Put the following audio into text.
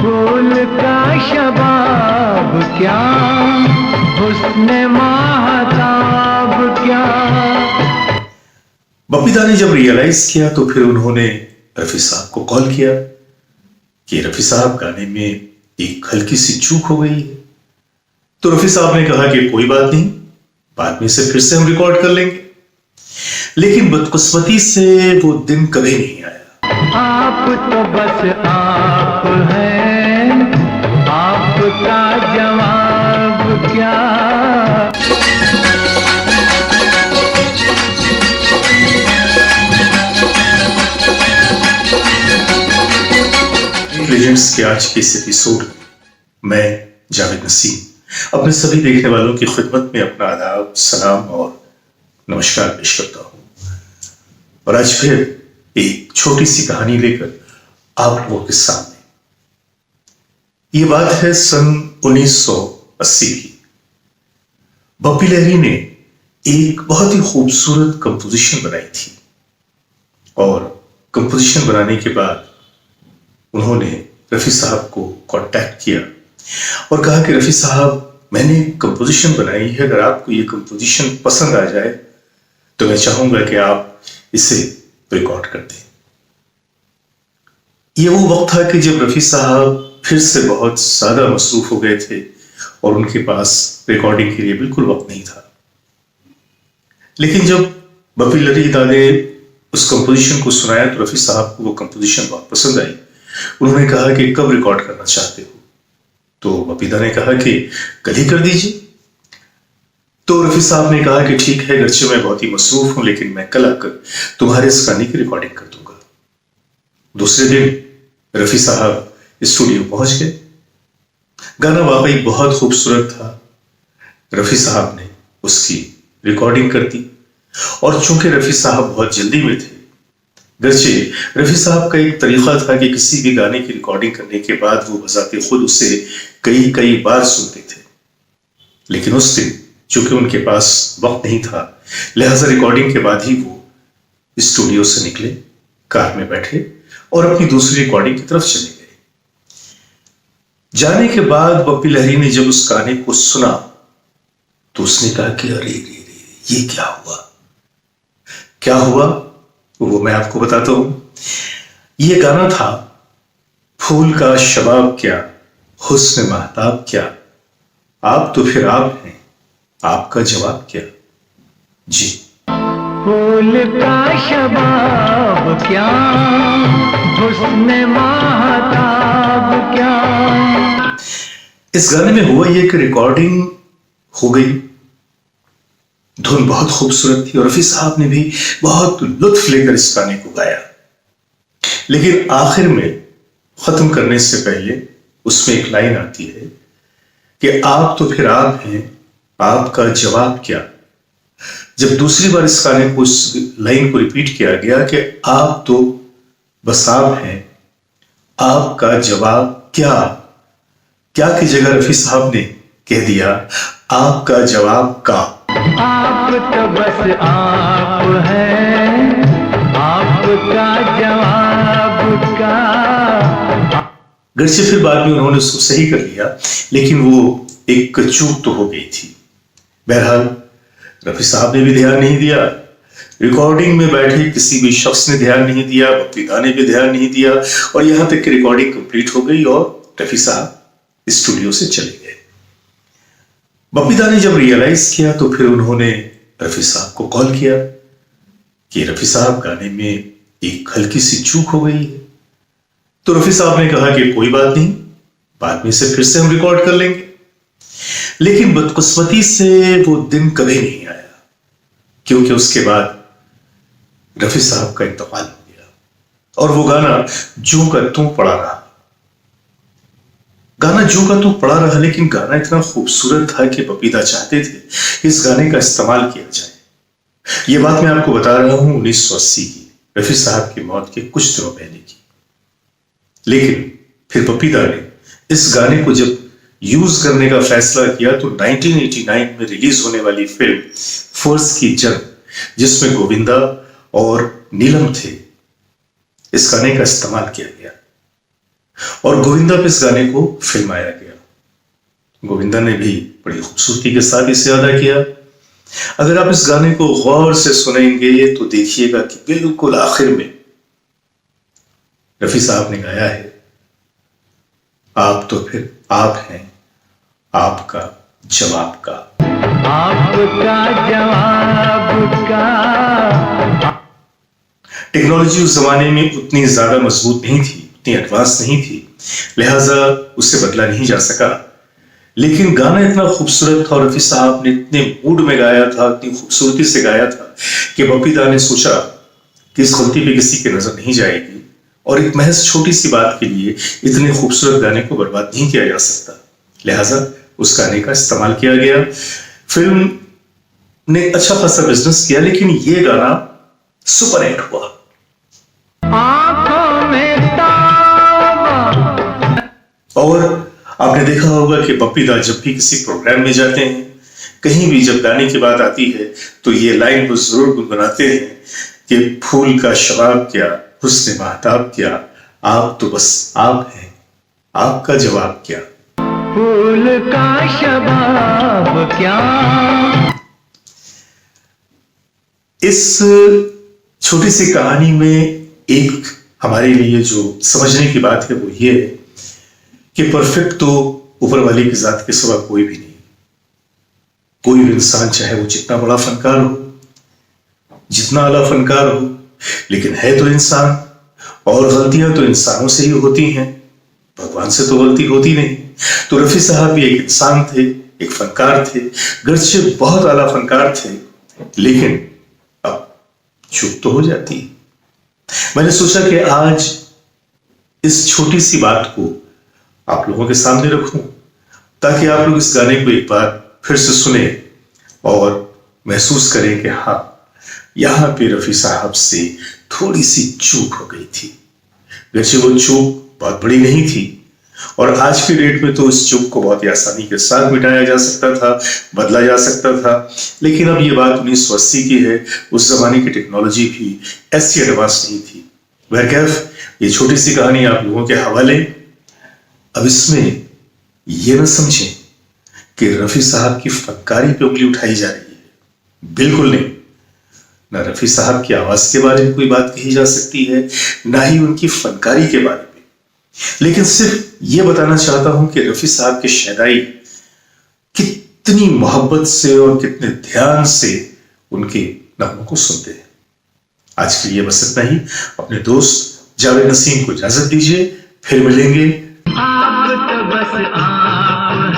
फूल का शबाब क्या, हुस्न माहताब क्या। बपीदा ने जब रियलाइज किया तो फिर उन्होंने रफी साहब को कॉल किया कि रफी साहब गाने में एक हल्की सी चूक हो गई है। तो रफी साहब ने कहा कि कोई बात नहीं, बाद में से फिर से हम रिकॉर्ड कर लेंगे। लेकिन बदकिस्मती से वो दिन कभी नहीं आया। आप तो बस आप हैं, आपका जवाब क्या। लेजेंड्स के आज के इस एपिसोड में मैं जावेद नसीम अपने सभी देखने वालों की खिदमत में अपना आदाब, सलाम और नमस्कार पेश करता हूं। और आज फिर एक छोटी सी कहानी लेकर आप लोगों के सामने। ये बात है सन 1980 की। बप्पी लहरी ने एक बहुत ही खूबसूरत कंपोजिशन बनाई थी और कंपोजिशन बनाने के बाद उन्होंने रफी साहब को कांटेक्ट किया और कहा कि रफी साहब, मैंने कंपोजिशन बनाई है, अगर आपको ये कंपोजिशन पसंद आ जाए तो मैं चाहूंगा कि आप इसे रिकॉर्ड कर दें। ये वो वक्त था कि जब रफी साहब फिर से बहुत ज्यादा मसरूफ हो गए थे और उनके पास रिकॉर्डिंग के लिए बिल्कुल वक्त नहीं था। लेकिन जब बप्पी लहरी ने उस कंपोजिशन को सुनाया तो रफी साहब को वो कंपोजिशन बहुत पसंद आई। उन्होंने कहा कि कब रिकॉर्ड करना चाहते हो? तो बपीदा ने कहा कि कल ही कर दीजिए। तो रफी साहब ने कहा कि ठीक है, गर्चे मैं बहुत ही मसरूफ हूं, लेकिन मैं कल आकर तुम्हारे इस गाने की रिकॉर्डिंग कर दूंगा। दूसरे दिन रफी साहब स्टूडियो पहुंच गए। गाना वाकई बहुत खूबसूरत था। रफी साहब ने उसकी रिकॉर्डिंग कर दी और चूंकि रफी साहब बहुत जल्दी में थे, गर्चे रफी साहब का एक तरीका था कि किसी भी गाने की रिकॉर्डिंग करने के बाद वो बजाते खुद उसे कई कई बार सुनते थे। लेकिन उस दिन चूंकि उनके पास वक्त नहीं था, लिहाजा रिकॉर्डिंग के बाद ही वो स्टूडियो से निकले, कार में बैठे और अपनी दूसरी रिकॉर्डिंग की तरफ चले गए। जाने के बाद बप्पी लहरी ने जब उस गाने को सुना तो उसने कहा कि अरे रे रे, ये क्या हुआ? क्या हुआ वो मैं आपको बताता हूं। ये गाना था फूल का शबाब क्या, हुस्न महताब क्या, आप तो फिर आप हैं, आपका जवाब क्या। जी, फूल का शबाब क्या, हुस्न महताब क्या। इस गाने में हुआ ये कि रिकॉर्डिंग हो गई, धुन बहुत खूबसूरत थी और रफी साहब ने भी बहुत लुत्फ लेकर इस गाने को गाया। लेकिन आखिर में खत्म करने से पहले उसमें एक लाइन आती है कि आप तो फिर आप हैं, आपका जवाब क्या। जब दूसरी बार इस गाने को, उस लाइन को रिपीट किया गया कि आप तो बस आप हैं, आपका जवाब क्या, क्या की जगह रफी साहब ने कह दिया आपका जवाब का। आप तो बस आप हैं, आपका जवाब का। गर्चे फिर बाद में उन्होंने उसको सही कर लिया, लेकिन वो एक चूक तो हो गई थी। बहरहाल रफी साहब ने भी ध्यान नहीं दिया, रिकॉर्डिंग में बैठे किसी भी शख्स ने ध्यान नहीं दिया, बपीदा ने भी ध्यान नहीं दिया और यहां तक कि रिकॉर्डिंग कंप्लीट हो गई और रफी साहब स्टूडियो से चले गए। बपीदा ने जब रियलाइज किया तो फिर उन्होंने रफी साहब को कॉल किया कि रफी साहब, गाने में एक हल्की सी चूक हो गई है। तो रफी साहब ने कहा कि कोई बात नहीं, बाद में से फिर से हम रिकॉर्ड कर लेंगे। लेकिन बदकिस्मती से वो दिन कभी नहीं आया, क्योंकि उसके बाद रफी साहब का इंतकाल हो गया और वो गाना जूं का तू पड़ा रहा। गाना जूं का तू पड़ा रहा, लेकिन गाना इतना खूबसूरत था कि बपीदा चाहते थे कि इस गाने का इस्तेमाल किया जाए। ये बात मैं आपको बता रहा हूं 1980 की, रफी साहब की मौत के कुछ दिनों पहले की। लेकिन फिर बपीदा ने इस गाने को जब यूज करने का फैसला किया तो 1989 में रिलीज होने वाली फिल्म फर्ज की जंग, जिसमें गोविंदा और नीलम थे, इस गाने का इस्तेमाल किया गया। और गोविंदा पे इस गाने को फिल्माया गया। गोविंदा ने भी बड़ी खूबसूरती के साथ इसे अदा किया। अगर आप इस गाने को गौर से सुनेंगे तो देखिएगा कि बिल्कुल आखिर में रफी साहब ने गाया है, आप तो फिर आप हैं, आपका जवाब का। आपका जवाब का। टेक्नोलॉजी उस जमाने में उतनी ज्यादा मजबूत नहीं थी, उतनी एडवांस नहीं थी, लिहाजा उससे बदला नहीं जा सका। लेकिन गाना इतना खूबसूरत था और रफी साहब ने इतने मूड में गाया था, इतनी खूबसूरती से गाया था कि बप्पी दा ने सोचा कि इस गलती पे किसी की नजर नहीं जाएगी और एक महज छोटी सी बात के लिए इतने खूबसूरत गाने को बर्बाद नहीं किया जा सकता। लिहाजा उस गाने का इस्तेमाल किया गया। फिल्म ने अच्छा खासा बिजनेस किया, लेकिन ये गाना सुपर हिट हुआ। आंखों में ताबा। और आपने देखा होगा कि बप्पी दा जब भी किसी प्रोग्राम में जाते हैं, कहीं भी जब गाने की बात आती है तो ये लाइन वो जरूर गुनगुनाते हैं कि फूल का शबाब क्या, हुस्न महताब क्या, आप तो बस आप हैं, आपका जवाब क्या। फूल का शबाब क्या। इस छोटी सी कहानी में एक हमारे लिए जो समझने की बात है वो ये है कि परफेक्ट तो ऊपर वाले की जात के सिवा कोई भी नहीं। कोई भी इंसान चाहे वो जितना बड़ा फनकार हो, जितना आला फनकार हो, लेकिन है तो इंसान, और गलतियां तो इंसानों से ही होती हैं, भगवान से तो गलती होती नहीं। तो रफी साहब भी एक इंसान थे, एक फनकार थे, गर्चे बहुत आला फनकार थे, लेकिन अब चूक तो हो जाती है। मैंने सोचा कि आज इस छोटी सी बात को आप लोगों के सामने रखूं ताकि आप लोग इस गाने को एक बार फिर से सुने और महसूस करें कि हाँ, यहां पे रफी साहब से थोड़ी सी चूक हो गई थी। वैसे वो चूक बहुत बड़ी नहीं थी और आज के डेट में तो इस चूक को बहुत ही आसानी के साथ मिटाया जा सकता था, बदला जा सकता था। लेकिन अब ये बात 1980 की है, उस जमाने की टेक्नोलॉजी भी ऐसी एडवांस नहीं थी। बहरकैफ ये छोटी सी कहानी आप लोगों के हवाले। अब इसमें यह ना समझें कि रफी साहब की फनकारी पे उंगली उठाई जा रही है, बिल्कुल नहीं। ना रफी साहब की आवाज के बारे में कोई बात कही जा सकती है, ना ही उनकी फनकारी के बारे में। लेकिन सिर्फ यह बताना चाहता हूं कि रफी साहब की शहनाई कितनी मोहब्बत से और कितने ध्यान से उनके नगमों को सुनते हैं। आज के लिए बस इतना ही। अपने दोस्त जावेद नसीम को इजाजत दीजिए, फिर मिलेंगे। आप तो बस आप